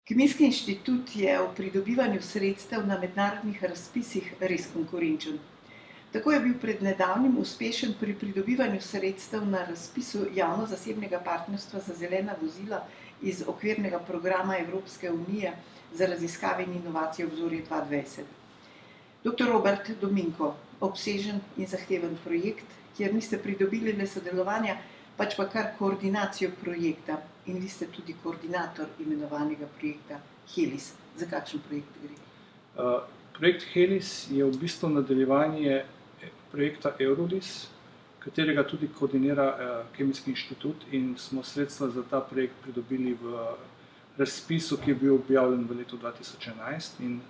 Kemijski inštitut je v pridobivanju sredstev na mednarodnih razpisih res konkurenčen. Tako je bil pred nedavnim uspešen pri pridobivanju sredstev na razpisu javno-zasebnega partnerstva za zelena vozila iz okvirnega programa Evropske unije za raziskave in inovacije Obzorje 2020. Dr. Robert Dominko, obsežen in zahteven projekt, kjer niste pridobili le sodelovanja, pač pa kar koordinacijo projekta, in vi ste tudi koordinator imenovanega projekta Helis. Za kakšen projekt gre? Projekt Helis je v bistvu nadaljevanje projekta Eurolis, katerega tudi koordinira Kemijski inštitut, in smo sredstva za ta projekt pridobili v razpisu, ki je bil objavljen v letu 2011, in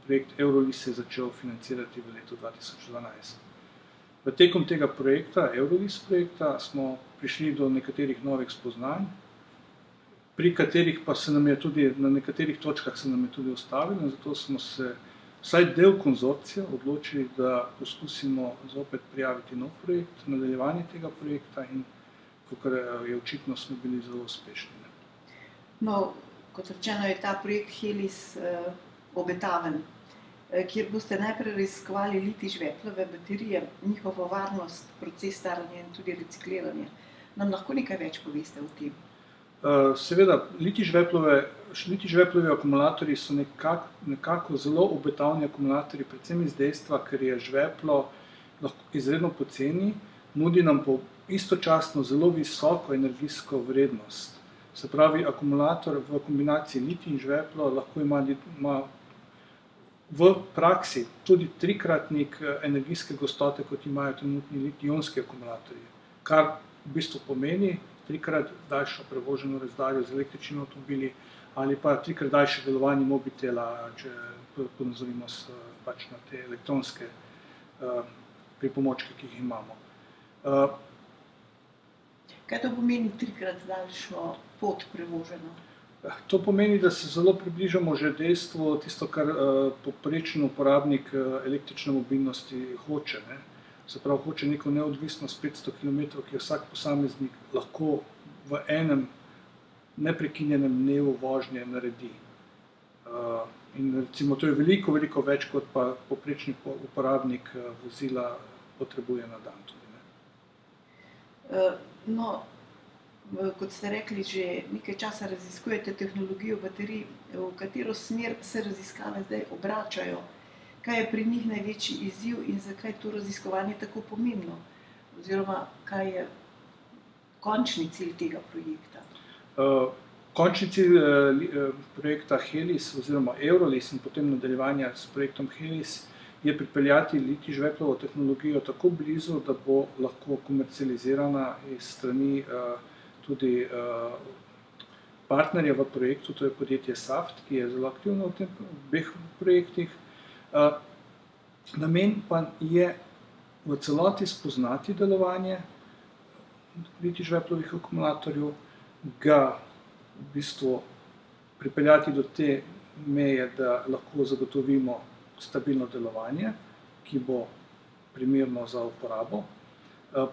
projekt Eurolis se je začel financirati v letu 2012. V tekom tega projekta, Eurolis projekta, smo prišli do nekaterih novih spoznanj, pri katerih pa se nam je tudi, na nekaterih točkah se nam je tudi ustavilo, in zato smo se vsaj del konzorcija odločili, da poskusimo zopet prijaviti nov projekt, nadaljevanje tega projekta, in kakor je očitno, smo bili zelo uspešni. No, kot rečeno, je ta projekt Helis obetaven, kjer boste najprej raziskovali litij-žveplove baterije, njihovo varnost, proces staranja in tudi recikliranje. Nam lahko nekaj več poveste o tem? Seveda, litij-žveplovi akumulatorji so nekako zelo obetavni akumulatorji, predvsem iz dejstva, ker je žveplo izredno poceni, nudi nam pa istočasno zelo visoko energijsko vrednost. Se pravi, akumulator v kombinaciji litij in žveplo lahko ima v praksi tudi trikratnik energijske gostote, kot imajo trenutni litij-ionski akumulatorji, kar v bistvu pomeni trikrat daljšo prevoženo razdaljo z električnimi avtomobili ali pa trikrat daljše delovanje mobitela, če ponazorimo pač na te elektronske pripomočke, ki jih imamo. Kaj to pomeni trikrat daljšo pot prevoženo? To pomeni, da se zelo približamo že dejstvu, tisto, kar povprečen uporabnik električne mobilnosti hoče. Se pravi, hoče neko neodvisnost 500 km, ki jo vsak posameznik lahko v enem neprekinjenem dnevu vožnje naredi. In recimo, to je veliko, veliko več, kot pa povprečni uporabnik vozila potrebuje na dan tudi. No, kot ste rekli, že nekaj časa raziskujete tehnologijo baterij, v katero smer se raziskave zdaj obračajo? Kaj je pri njih največji izziv in zakaj je to raziskovanje tako pomembno? Oziroma, kaj je končni cilj tega projekta? Končni cilj projekta Helis oziroma Eurolis in potem nadaljevanja s projektom Helis je pripeljati litij-žveplovo tehnologijo tako blizu, da bo lahko komercializirana iz strani tudi partnerja v projektu, to je podjetje Saft, ki je zelo aktivno v obeh projektih. Namen pa je v celoti spoznati delovanje litij-žveplovih akumulatorjev, ga v bistvu pripeljati do te meje, da lahko zagotovimo stabilno delovanje, ki bo primerno za uporabo,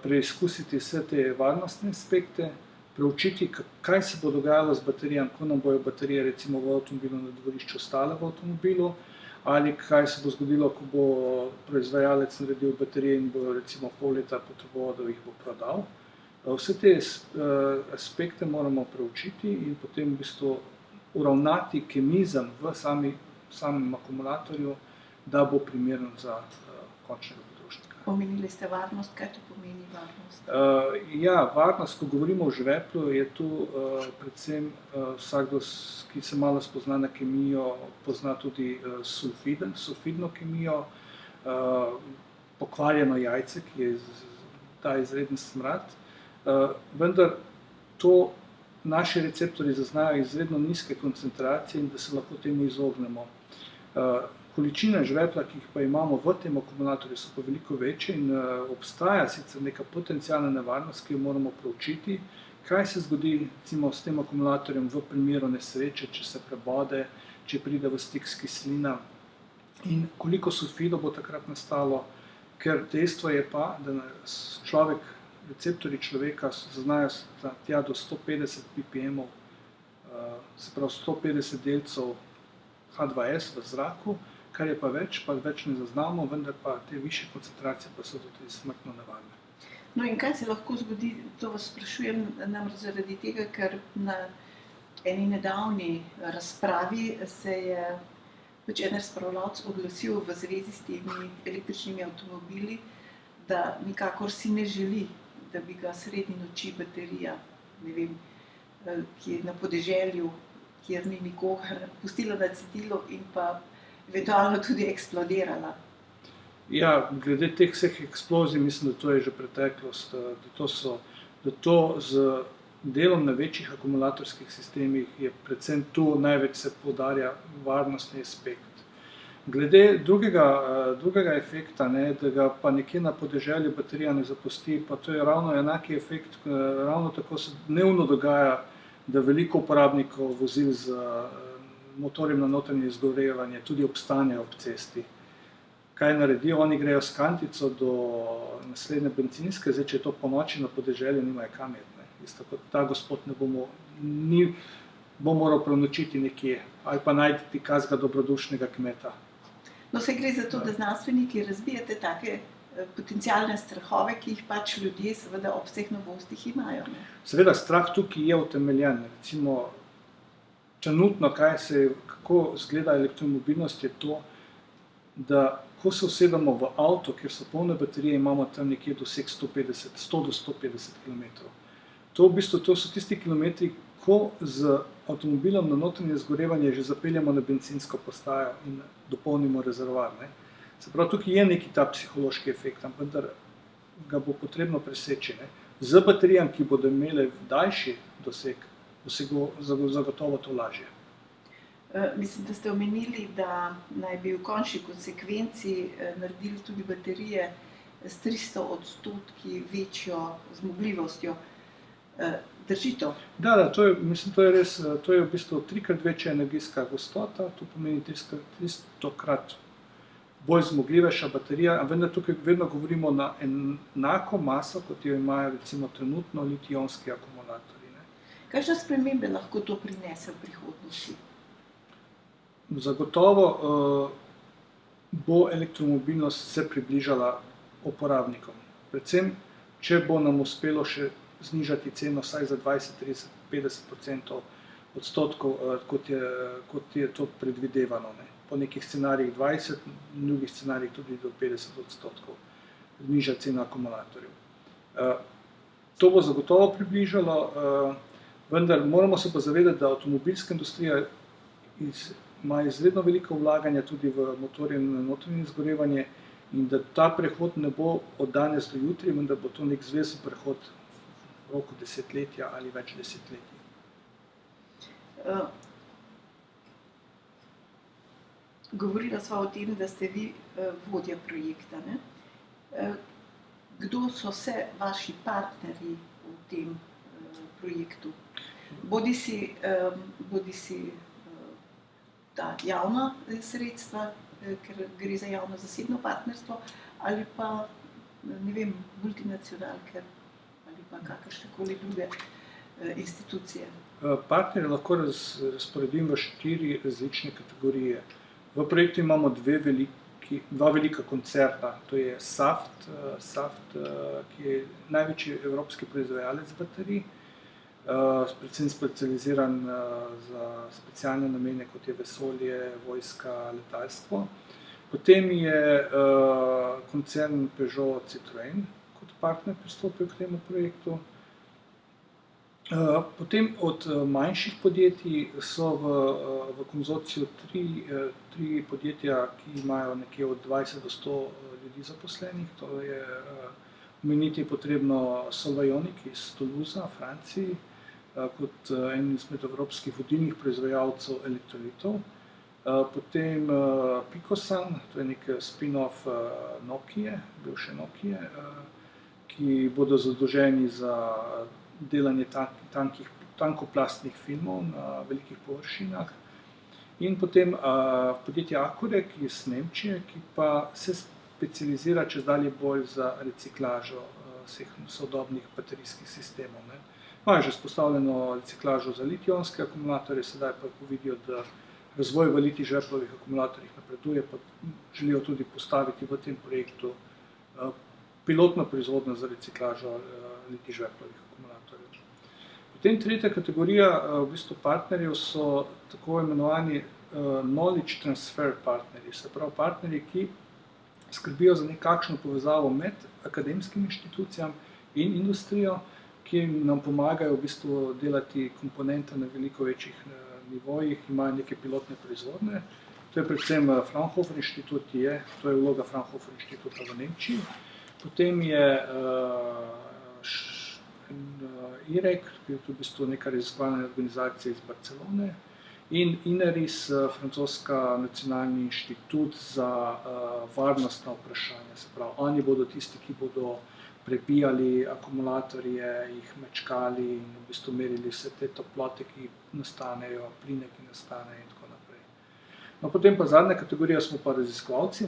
preizkusiti vse te varnostne aspekte, preučiti, kaj se bo dogajalo z baterijami, ko nam bojo baterije recimo v avtomobilu na dvorišču ostale v avtomobilu, ali kaj se bo zgodilo, ko bo proizvajalec naredil baterije in bo recimo pol leta potreboval, da jih bo prodal. Vse te aspekte moramo preučiti in potem v bistvu uravnati kemizem v samem akumulatorju, da bo primeren za končnega potrošnika. Omenili ste varnost, kaj to pomeni varnost? Ja, varnost, ko govorimo o žveplu, je tu predvsem vsakdo, ki se malo spozna na kemijo, pozna tudi sulfidno kemijo, pokvarjeno jajce, ki je ta izreden smrad, vendar to naši receptorji zaznajo izredno nizke koncentracije in da se lahko temu izognemo. Količine žvepla, ki jih pa imamo v tem akumulatorju, so pa veliko večje in obstaja sicer neka potencialna nevarnost, ki jo moramo proučiti, kaj se zgodi recimo s tem akumulatorjem v primeru nesreče, če se prebode, če pride v stik s kislina in koliko sulfidov bo takrat nastalo, ker dejstvo je pa, da receptorji človeka zaznajo tja do 150 ppm se pravi 150 delcev H2S v zraku, kar je pa več ne zaznamo, vendar pa te višje koncentracije pa so tudi smrtno nevarne. No in kaj se lahko zgodi, to vas sprašujem namreč zaradi tega, ker na eni nedavni razpravi se je pač en razpravljavec oglasil v zvezi s temi električnimi avtomobili, da nikakor si ne želi, da bi ga sredi noči baterija, ne vem, ki je na podeželju, kjer ni nikogar, pustila na cedilu in pa eventualno tudi eksplodirala. Ja, glede teh vseh eksplozij, mislim, da to je že preteklost, da to z delom na večjih akumulatorskih sistemih je predvsem tu največ se poudarja varnostni aspekt. Glede drugega efekta, da ga pa nekje na podeželju baterija ne zapusti, pa to je ravno enaki efekt, ravno tako se dnevno dogaja, da veliko uporabnikov vozil z motorjem na notranje izgorevanje tudi obstanejo ob cesti. Kaj naredijo? Oni grejo s kantico do naslednje bencinske, zdaj, če je to po noči na podeželju, nimajo kam iti. Isto kot ta gospod bo moral prenočiti nekje ali pa najti kakega dobrodušnega kmeta. No, se gre za to, da znanstveniki razbijate take potencialne strahove, ki jih pač ljudje seveda ob vseh novostih imajo. Seveda, strah tukaj je utemeljen. Recimo, trenutno, kako izgleda elektromobilnost, je to, da ko se usedemo v avto, kjer so polne baterije, imamo tam nekje doseg 100 do 150 km. To so tisti kilometri, ko z avtomobilom na notranje izgorevanje že zapeljemo na bencinsko postajo in dopolnimo rezervoar. Se pravi, tukaj je neki ta psihološki efekt, vendar ga bo potrebno preseči. Z baterijami, ki bodo imele daljši doseg, bo zagotovo to lažje. Mislim, da ste omenili, da naj bi v končni konsekvenci naredili tudi baterije s 300% večjo zmogljivostjo. Drži to? Da, to je res, to je v bistvu 3-krat večja energijska gostota, to pomeni 300-krat bolj zmogljivejša baterija, vendar tukaj vedno govorimo na enako maso, kot jo imajo recimo trenutno litij-ionski akumulatorji. Kakšne spremembe lahko to prinese v prihodnosti? Zagotovo bo elektromobilnost se približala uporabnikom. Predvsem, če bo nam uspelo še znižati ceno vsaj za 20, 30, 50% odstotkov, kot je to predvidevano. Po nekih scenarijih 20, v drugih scenarijih tudi do 50% zniža cena akumulatorjev. To bo zagotovo približalo, vendar moramo se pa zavedati, da avtomobilska industrija ima izredno veliko vlaganja tudi v motorje na notranje izgorevanje in da ta prehod ne bo od danes do jutri, vendar bo to nek zvezen prehod v roku desetletja ali več desetletij. Govorila sva o tem, da ste vi vodja projekta. Kdo so vse vaši partnerji v tem projektu? Bodisi ta javna sredstva, ker gre za javno-zasebno partnerstvo, ali pa, ne vem, multinacionalke ali pa kakršnekoli druge institucije. Partnerje lahko razporedim v 4 različne kategorije. V projektu imamo dva velika koncerna, to je Saft, ki je največji evropski proizvajalec baterij, predvsem specializiran za specialne namene, kot je vesolje, vojska, letalstvo. Potem je koncern Peugeot Citroën kot partner pristopil k temu projektu. Potem od manjših podjetij so v konzorciju 3 podjetja, ki imajo nekje od 20 do 100 ljudi zaposlenih. To je omeniti potrebno Solvayonic iz Toulouse, Franciji, kot en izmed evropskih vodilnih proizvajalcev elektrolitov. Potem Picosun, to je nek spin-off Nokie, bivše Nokie, ki bodo zadolženi za delanje tankoplastnih filmov na velikih površinah. In potem podjetje Acurec iz Nemčije, ki pa se specializira čezdalje bolj za reciklažo vseh sodobnih baterijskih sistemov. imajo že vzpostavljeno reciklažo za litij-ionske akumulatorje, sedaj pa ko vidijo, da razvoj v litij-žveplovih akumulatorjih napreduje, pa želijo tudi postaviti v tem projektu pilotno proizvodnjo za reciklažo litij-žveplovih akumulatorjev. Potem tretja kategorija v bistvu partnerjev so tako imenovani knowledge transfer partnerji, se pravi partnerji, ki skrbijo za nekakšno povezavo med akademskimi inštitucijami in industrijo, ki nam pomagajo v bistvu delati komponente na veliko večjih nivojih, imajo neke pilotne proizvodnje. To je predvsem Fraunhofer inštitut, to je vloga Fraunhofer inštituta v Nemčiji. Potem je IREC, ki je v bistvu neka raziskovalna organizacija iz Barcelone, in INERIS, francoska nacionalni inštitut za varnostna vprašanja. Se pravi, oni bodo tisti, ki bodo prebijali akumulatorje, jih mečkali in v bistvu merili vse te toplote, ki nastanejo, pline, ki nastanejo in tako naprej. No, potem pa zadnja kategorija smo pa raziskovalci.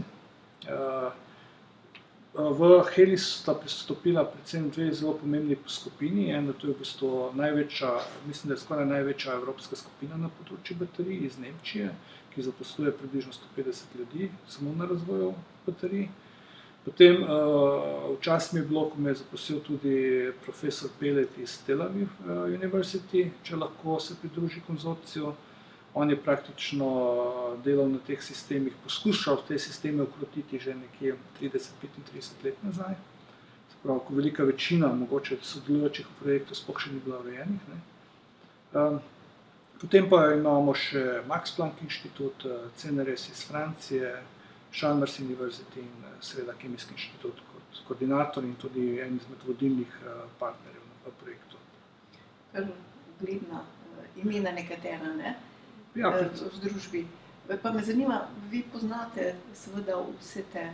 V Helis sta pristopila predvsem dve zelo pomembni skupini. Ena, to je v bistvu največja, mislim, da je skoraj največja evropska skupina na področju baterij iz Nemčije, ki zaposluje približno 150 ljudi samo na razvoju baterij. Potem včasih mi je bilo, ko me je zaposlil tudi profesor Pelet iz Tel Aviv University, če lahko se pridruži konzorciju. On je praktično delal na teh sistemih, poskušal te sisteme ukrotiti že nekje 30-35 let nazaj. Se pravi, ko velika večina mogoče sodelujočih v projektu sploh še ni bila urejenih. Potem pa imamo še Max Planck inštitut, CNRS iz Francije, Chalmers University in seveda Kemijski inštitut kot koordinator in tudi en izmed vodilnih partnerjev na projektu. Kar ugledna imena nekatera, ne? Ja, v združbi. Pa me zanima, vi poznate seveda vse te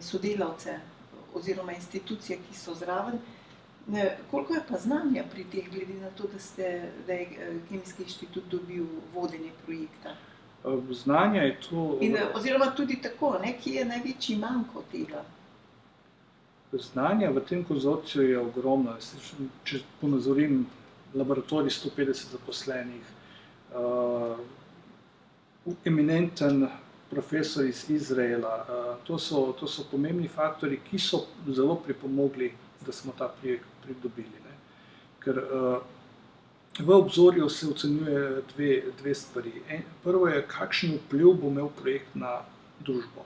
sodelavce oziroma institucije, ki so zraven. Koliko je pa znanja pri teh, glede na to, da je Kemijski inštitut dobil vodenje projekta? Znanja je to... Oziroma tudi tako, kje je največji manko tega? Znanja v tem konzorciju je ogromno. Če ponazorim, laboratorij 150 zaposlenih, eminenten profesor iz Izraela. To so pomembni faktori, ki so zelo pripomogli, da smo ta projekt pridobili. Ker v obzorju se ocenjuje dve stvari. Prvo je, kakšen vpliv bo imel projekt na družbo.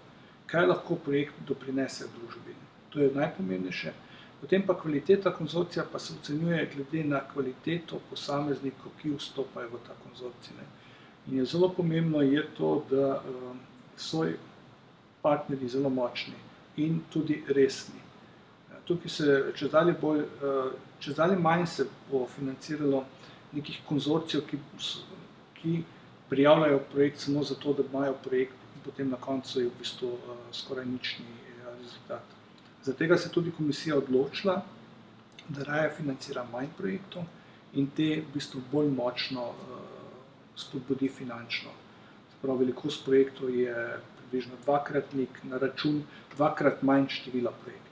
Kaj lahko projekt doprinese družbi. To je najpomembnejše. Potem pa kvaliteta konzorcija pa se ocenjuje glede na kvaliteto posameznikov, ki vstopajo v ta konzorcij. In je zelo pomembno je to, da so partnerji zelo močni in tudi resni. Tukaj se čedalje manj se bo financiralo nekih konzorcijev, ki prijavljajo projekt samo zato, da imajo projekt in potem na koncu je v bistvu skoraj nični rezultat. Zato se tudi komisija odločila, da raje financira manj projektov in te v bistvu bolj močno spodbudi finančno. Prav velikost projektov je približno dvakratnik na račun dvakrat manj števila projektov.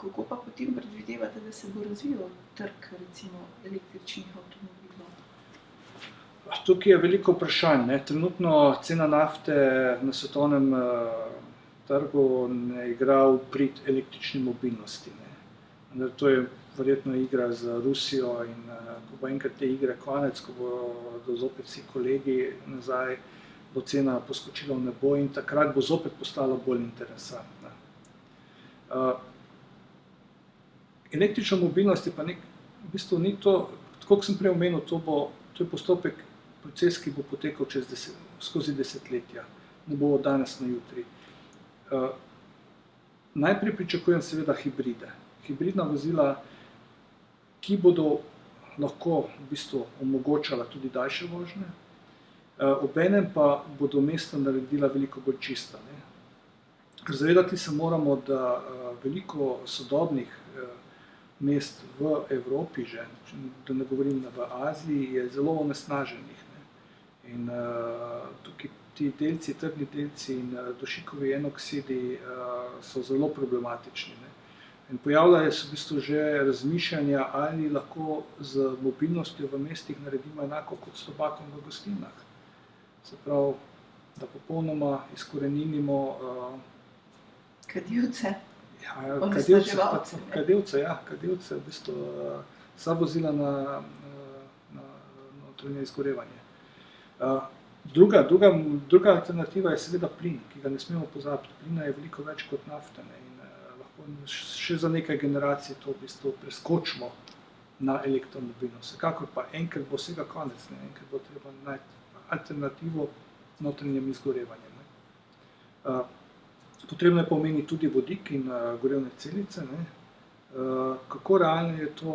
Kako pa potem predvidevate, da se bo razvijal trg recimo električnih avtomobilov? Tukaj je veliko vprašanj. Trenutno cena nafte na svetovnem trgu ne igra v prid električni mobilnosti. To je verjetno igra z Rusijo in ko bo enkrat te igre konec, ko bodo zopet vsi kolegi nazaj, bo cena poskočila v nebo in takrat bo zopet postala bolj interesantna. Električna mobilnost je pa v bistvu ni to, tako kot sem prej omenil, to je postopek, proces, ki bo potekal skozi desetletja, ne bo od danes na jutri. Najprej pričakujem seveda hibride. Hibridna vozila, ki bodo lahko v bistvu omogočala tudi daljše vožnje, obenem pa bodo mesta naredila veliko bolj čista. Zavedati se moramo, da veliko sodobnih mest v Evropi že, da ne govorim v Aziji, je zelo onesnaženih. In tukaj ti delci, trdni delci in dušikovi enoksidi so zelo problematični. In pojavljajo se v bistvu že razmišljanja, ali lahko z mobilnostjo v mestih naredimo enako kot s tobakom v gostilnah. Se pravi, da popolnoma izkoreninimo Kadilce, kadilce, onesnaževalce. v bistvu vsa vozila na notranje izgorevanje. Druga alternativa je seveda plin, ki ga ne smemo pozabiti. Plina je veliko več kot nafte, ne, in lahko še za nekaj generacij to v bistvu preskočimo na elektromobilnost. Vsekakor pa enkrat bo vsega konec, ne, enkrat bo treba najti alternativo notranjem izgorevanjem. Ne. Potrebno je pa omeniti tudi vodik in gorevne celice. Ne. Kako realno je to,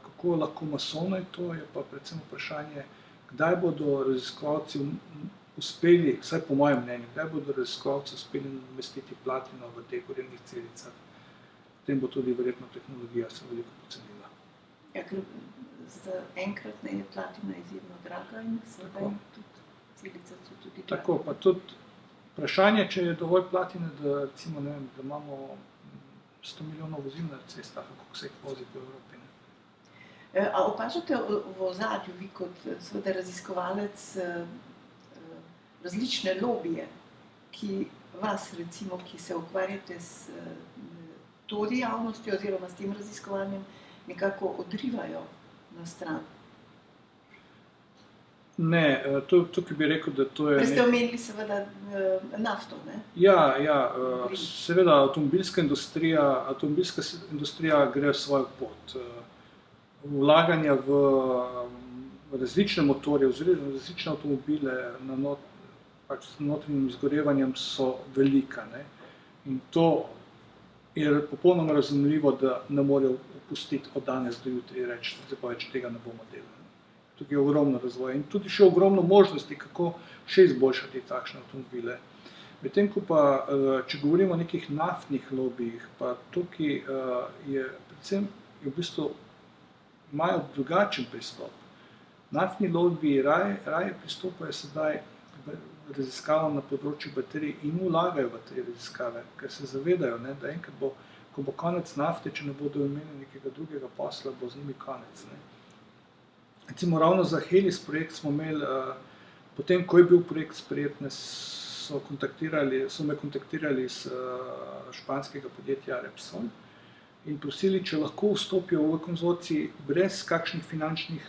kako lahko masovno je to, je pa predvsem vprašanje, kdaj bodo raziskovalci uspeli, vsaj po mojem mnenju, kdaj bodo raziskovalci uspeli namestiti platino v teh gorevnih celicah. Potem bo tudi verjetno tehnologija se veliko pocenila. Ja, ker za enkrat je platina izjemno draga in seveda tudi celice so tudi drage. Tako, pa tudi vprašanje, če je dovolj platine, da recimo, ne vem, da imamo 100 milijonov vozil na cestah, kako se jih vozi po Evropi. Ne. A opažate v ozadju, vi kot seveda raziskovalec, različne lobije, ki vas recimo, ki se ukvarjate s to dejavnostjo oziroma s tem raziskovanjem, nekako odrivajo na stran? Ne, tukaj bi rekel, da to je... Prej ste omenili seveda nafto, ne? Ja, seveda avtomobilska industrija gre svojo pot. Vlaganja v različne motorje, oziroma različne avtomobile z notranjim izgorevanjem so velika. Ne? In to je popolnoma razumljivo, da ne morejo opustiti od danes do jutri reči, da več tega ne bomo delali. Tukaj je ogromno razvoja in tudi še ogromno možnosti, kako še izboljšati takšne avtomobile. Medtem ko pa, če govorimo o nekih naftnih lobijih, pa tukaj je predvsem v bistvu imajo drugačen pristop. Naftni lobiji raje pristopajo sedaj raziskavam na področju baterij in vlagajo v te raziskave, ker se zavedajo, ne, da enkrat bo, ko bo konec nafte, če ne bodo imeli nekega drugega posla, bo z njimi konec. Ne. Recimo ravno za Helis projekt smo imeli, potem ko je bil projekt sprejet, so me kontaktirali iz španskega podjetja Repsol in prosili, če lahko vstopijo v konzorcij brez kakšnih finančnih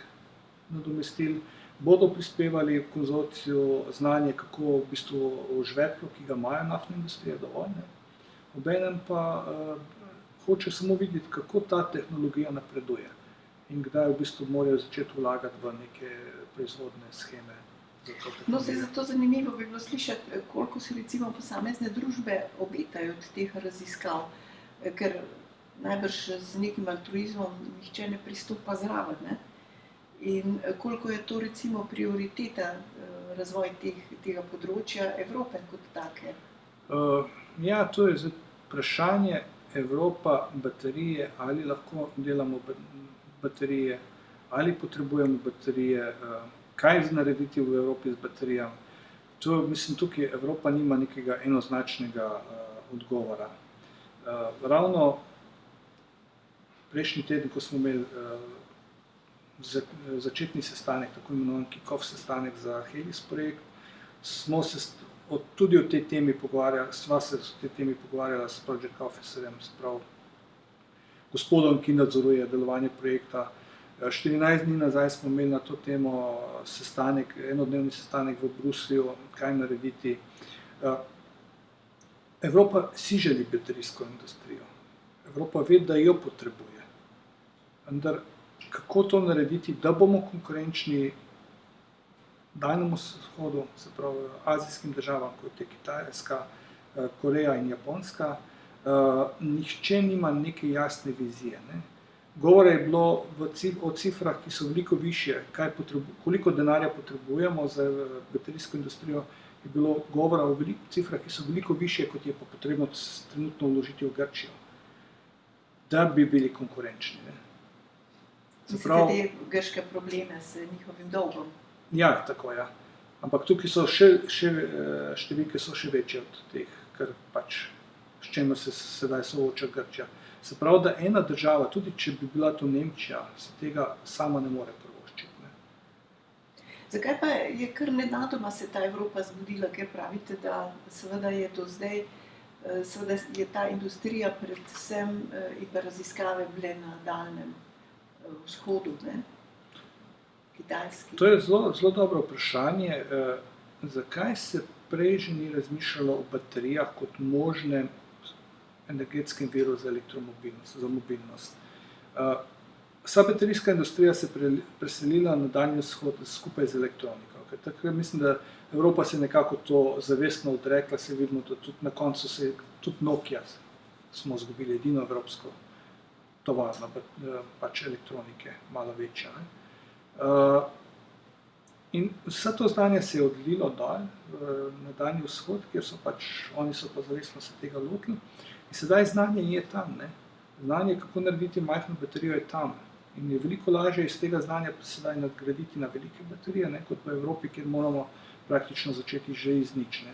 nadomestil, bodo prispevali v konzorciju znanje, kako v bistvu o žveplu, ki ga imajo naftne industrije dovolj, ne. Obenem pa hoče samo videti, kako ta tehnologija napreduje in kdaj v bistvu morajo začeti vlagati v neke proizvodne sheme. No, zato zanimivo bi bilo slišati, koliko se recimo posamezne družbe obetajo od teh raziskav, ker najbrž z nekim altruizmom nihče ne pristopa zraven, ne? In koliko je to recimo prioriteta razvoj tega področja Evrope kot take? Ja, to je vprašanje Evropa, baterije, ali lahko delamo baterije, ali potrebujemo baterije, kaj narediti v Evropi z baterijami. Mislim, tukaj Evropa nima nekega enoznačnega odgovora. Ravno prejšnji teden, ko smo imeli začetni sestanek, tako imenovan kick-off sestanek za Helis projekt, smo se tudi o tej temi pogovarjali, sva se o tej temi pogovarjala s project officerjem, se pravi gospodom, ki nadzoruje delovanje projekta. 14 dni nazaj smo imeli na to temo enodnevni sestanek v Bruslju, kaj narediti. Evropa si želi baterijsko industrijo. Evropa ve, da jo potrebuje. Vendar kako to narediti, da bomo konkurenčni Daljnemu vzhodu, se pravi azijskim državam, kot je Kitajska, Koreja in Japonska, nihče nima neke jasne vizije. Ne. Govora je bilo o cifrah, ki so veliko višje, koliko denarja potrebujemo za baterijsko industrijo, je bilo govora o cifrah, ki so veliko višje, kot je pa potrebno trenutno vložiti v Grčijo, da bi bili konkurenčni. Ne. Mislite, te grške probleme s njihovim dolgom? Ja, tako, ja. Ampak tukaj so številke so še večje od teh, kar pač, s čemer se sedaj sooča Grčija. Se pravi, da ena država, tudi če bi bila to Nemčija, se tega sama ne more privoščiti. Ne. Zakaj pa je kar nenadoma se ta Evropa zbudila, ker pravite, da seveda je do zdaj, seveda je ta industrija predvsem in pa raziskave bile na Daljnem vzhodu, ne? Kitajski. To je zelo dobro vprašanje. Zakaj se prej že ni razmišljalo o baterijah kot možnem energetskem viru za elektromobilnost, za mobilnost? Vsa baterijska industrija se preselila na Daljni vzhod skupaj z elektroniko. Ker takrat mislim, da Evropa se nekako to zavestno odrekla, se vidimo, da tudi na koncu se tudi Nokia smo izgubili edino evropsko tovarno, pač elektronike, malo večja. Ne? In vse to znanje se je odlilo dol na Daljni vzhod, kjer so pač, oni so pa zavestno se tega lotili. In sedaj znanje je tam, ne? Znanje, kako narediti majhno baterijo, je tam. In je veliko lažje iz tega znanja sedaj nadgraditi na velike baterije, ne? Kot v Evropi, kjer moramo praktično začeti že iz nič. Ne?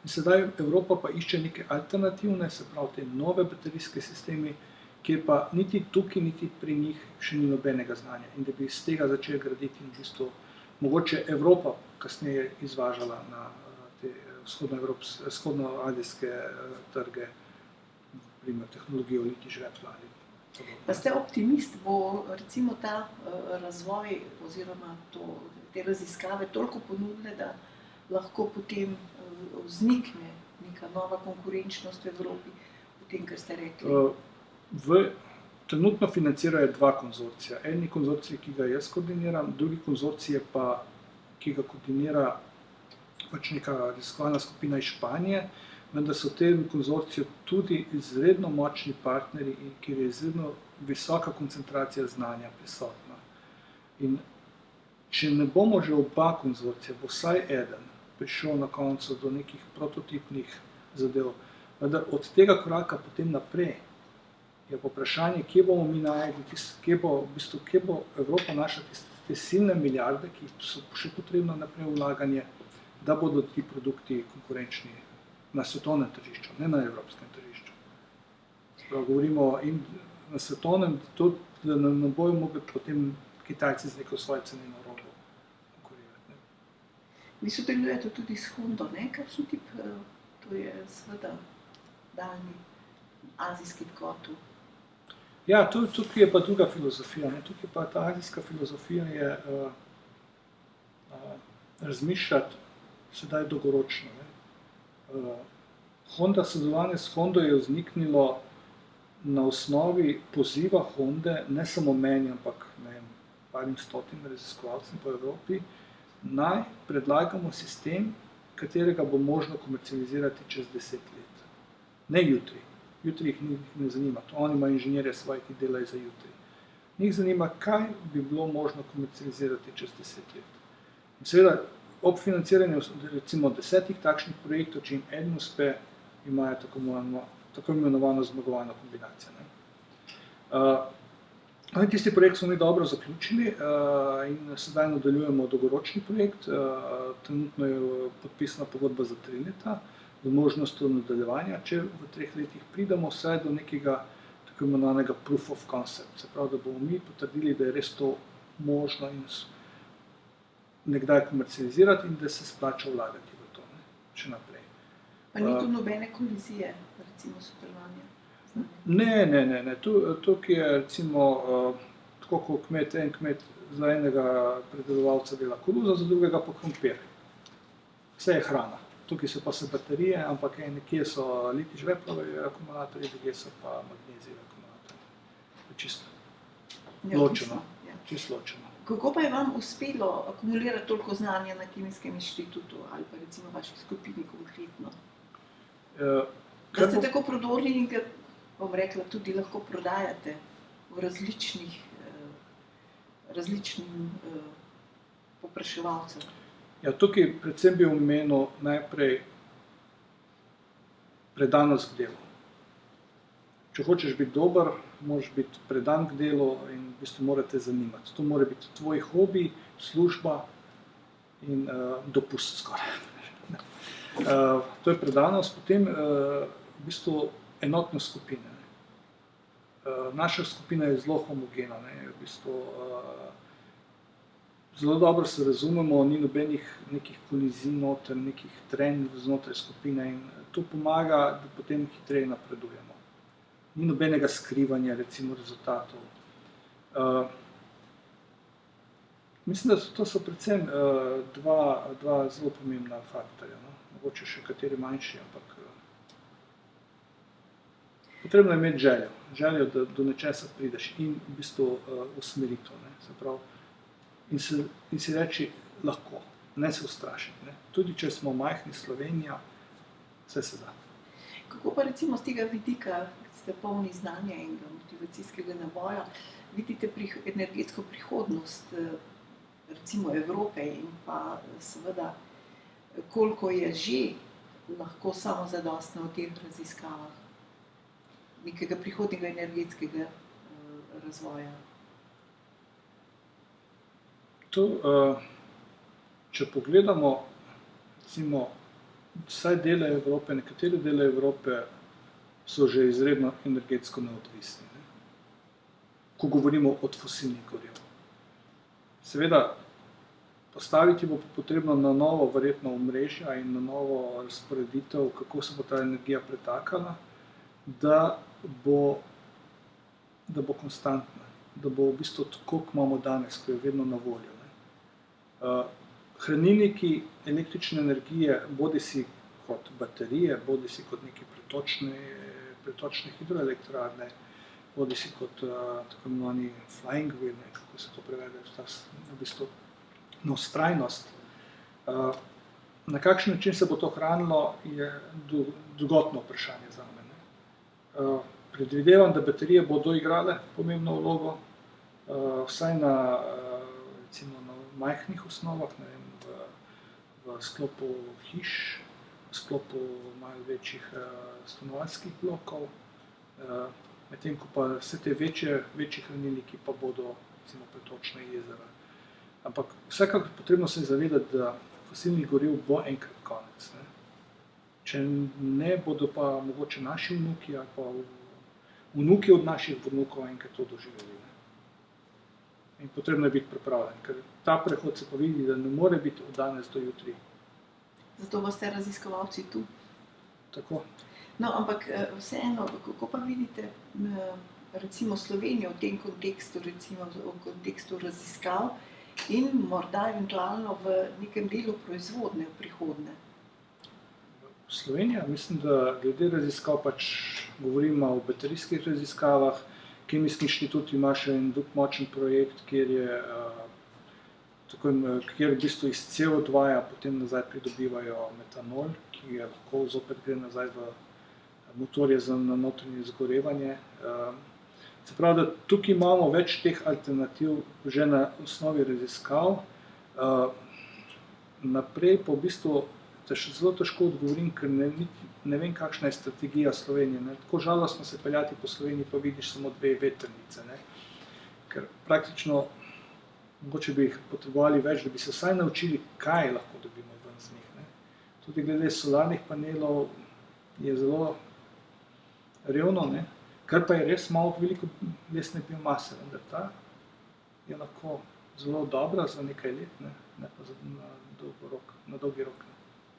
In sedaj Evropa pa išče neke alternativne, se pravi te nove baterijske sistemi, kjer pa niti tukaj, niti pri njih še ni nobenega znanja. In da bi iz tega začeli graditi in v bistvu mogoče Evropa kasneje izvažala na te vzhodnoazijske trge, primer tehnologijo litij žvepla. Pa ste optimist, bo recimo ta razvoj oziroma te raziskave toliko ponudile, da lahko potem vznikne neka nova konkurenčnost v Evropi, potem, kar ste rekli? Trenutno financirajo dva konzorcija. En konzorcij, ki ga jaz koordiniram, drugi konzorcij pa, ki ga koordinira pač neka raziskovalna skupina iz Španije, vendar so v tem konzorciju tudi izredno močni partnerji, kjer je izredno visoka koncentracija znanja prisotna. In če ne bomo že oba konzorcija, bo vsaj eden prišel na koncu do nekih prototipnih zadev, vendar od tega koraka potem naprej je vprašanje, kje bomo mi našli, kje bo Evropa našla te silne milijarde, ki so še potrebno naprej vlaganje, da bodo ti produkti konkurenčni na svetovnem tržišču, ne na evropskem tržišču. Prav, govorimo in na svetovnem, da ne bojo mogli potem Kitajci z neko svoje ceneno robo konkurirati. Vi sodelujete tudi s Hondo, ne? Kakšen tip, to je seveda daljni azijski kotu. Ja, tukaj je pa druga filozofija. Ne? Tukaj pa ta azijska filozofija je razmišljati sedaj dolgoročno. Ne? Sodelovanje s Hondo je vzniknilo na osnovi poziva Honde, ne samo meni, ampak parim stotim raziskovalcem po Evropi, naj predlagamo sistem, katerega bo možno komercializirati čez 10 let. Ne jutri. Jutri jih ne zanima. Oni imajo inženirje svoje, ki delajo za jutri. Njih zanima, kaj bi bilo možno komercializirati čez 10 let. In seveda, ob financiranju recimo 10 takšnih projektov, če jim eden uspe, imajo tako imenovano zmagovalno kombinacijo. Tisti projekt smo mi dobro zaključili in sedaj nadaljujemo dolgoročni projekt. Trenutno je podpisana pogodba za 3 leta, z možnostjo nadaljevanja, če v 3 letih pridemo vsaj do nekega tako imenovanega proof of concept. Se pravi, da bomo mi potrdili, da je res to možno in nekdaj komercializirati in da se splača vlagati v to, ne, še naprej. Pa ni tu nobene kolizije, recimo sodelovanja? Ne. Tukaj je recimo, tako kot en kmet za enega predelovalca dela koruzo, za drugega pa krompir. Vse je hrana. Tukaj so pa baterije, ampak nekje so litij žveplovi akumulatorji, druge so pa magnezijevi akumulatorji. Čisto ločeno. Čisto ločeno. Kako pa je vam uspelo akumulirati toliko znanja na Kemijskem inštitutu ali pa recimo vaši skupini konkretno? Da ste tako prodorni in ga, bom rekla, tudi lahko prodajate v različnim povpraševalcem? Ja, tukaj predvsem bi omenil najprej predanost k delu. Če hočeš biti dober, moraš biti predan k delu in v bistvu mora te zanimati. To mora biti tvoj hobi, služba in dopust skoraj. To je predanost, potem v bistvu enotnost skupine. naša skupina je zelo homogena, ne, v bistvu, zelo dobro se razumemo, ni nobenih nekih kolizij noter, nekih trenj znotraj skupine in to pomaga, da potem hitreje napredujemo. Ni nobenega skrivanja, recimo, rezultatov. Mislim, da to so predvsem dva zelo pomembna faktorja, no. Mogoče še kateri manjši, ampak potrebno je imeti željo, da do nečesa prideš in v bistvu usmeritev, ne, se pravi, in si reči lahko, ne se ustrašiti, ne. Tudi če smo majhni Slovenija, vse se da. Kako pa recimo z tega vidika, ste polni znanja in motivacijskega naboja, vidite energetsko prihodnost recimo Evrope in pa seveda koliko je že lahko samozadostno v teh raziskavah nekega prihodnjega energetskega razvoja? To, če pogledamo, recimo, vsaj dele Evrope, nekatere dele Evrope so že izredno energetsko neodvisni, ne? Ko govorimo od fosilnih goriv. Seveda, postaviti bo potrebno na novo verjetno omrežja in na novo razporeditev, kako se bo ta energija pretakala, da bo konstantna, da bo v bistvu tako, kot imamo danes, ko je vedno na voljo, ne. Hranilniki električne energije, bodisi kot baterije, bodisi kot neke pretočne hidroelektrarne, bodisi kot tako imenovani flying wheel, ne, kako se to prevede, v bistvu na vztrajnost. Na kakšen način se bo to hranilo, je drugotno vprašanje zame, ne. Predvidevam, da baterije bodo igrale pomembno vlogo, vsaj recimo na majhnih osnovah, ne vem, v sklopu hiš, v sklopu malo večjih stanovanjskih blokov, medtem ko pa vse te večji hranilniki pa bodo recimo pretočna jezera. Ampak vsekakor potrebno se je zavedati, da fosilnih goriv bo enkrat konec, ne. Če ne, bodo pa mogoče naši vnuki ali pa vnuki od naših vnukov enkrat to doživeli, ne. In potrebno je biti pripravljen, ker ta prehod se pa vidi, da ne more biti od danes do jutri. Zato boste raziskovalci tu. Tako. No, ampak vseeno, kako pa vidite recimo Slovenijo v tem kontekstu, recimo v kontekstu raziskav in morda eventualno v nekem delu proizvodnje v prihodnje? Slovenija, mislim, da glede raziskav pač govorimo o baterijskih raziskavah. Kemijski inštitut ima še en drug močen projekt, kjer v bistvu iz CO2 potem nazaj pridobivajo metanol, ki je lahko zopet gre nazaj v motorje za notranje izgorevanje. Se pravi, da tukaj imamo več teh alternativ že na osnovi raziskav. Naprej pa v bistvu zelo težko odgovorim, ker ne vem, kakšna je strategija Slovenije, ne. Tako žalostno se peljati po Sloveniji, pa vidiš samo 2 vetrnice, ne. Ker praktično mogoče bi jih potrebovali več, da bi se vsaj naučili, kaj lahko dobimo ven z njih, ne. Tudi glede solarnih panelov je zelo revno, ne. Kar pa je res malo veliko lesne biomase, vendar ta je lahko zelo dobra za nekaj let, ne pa na dolgi rok.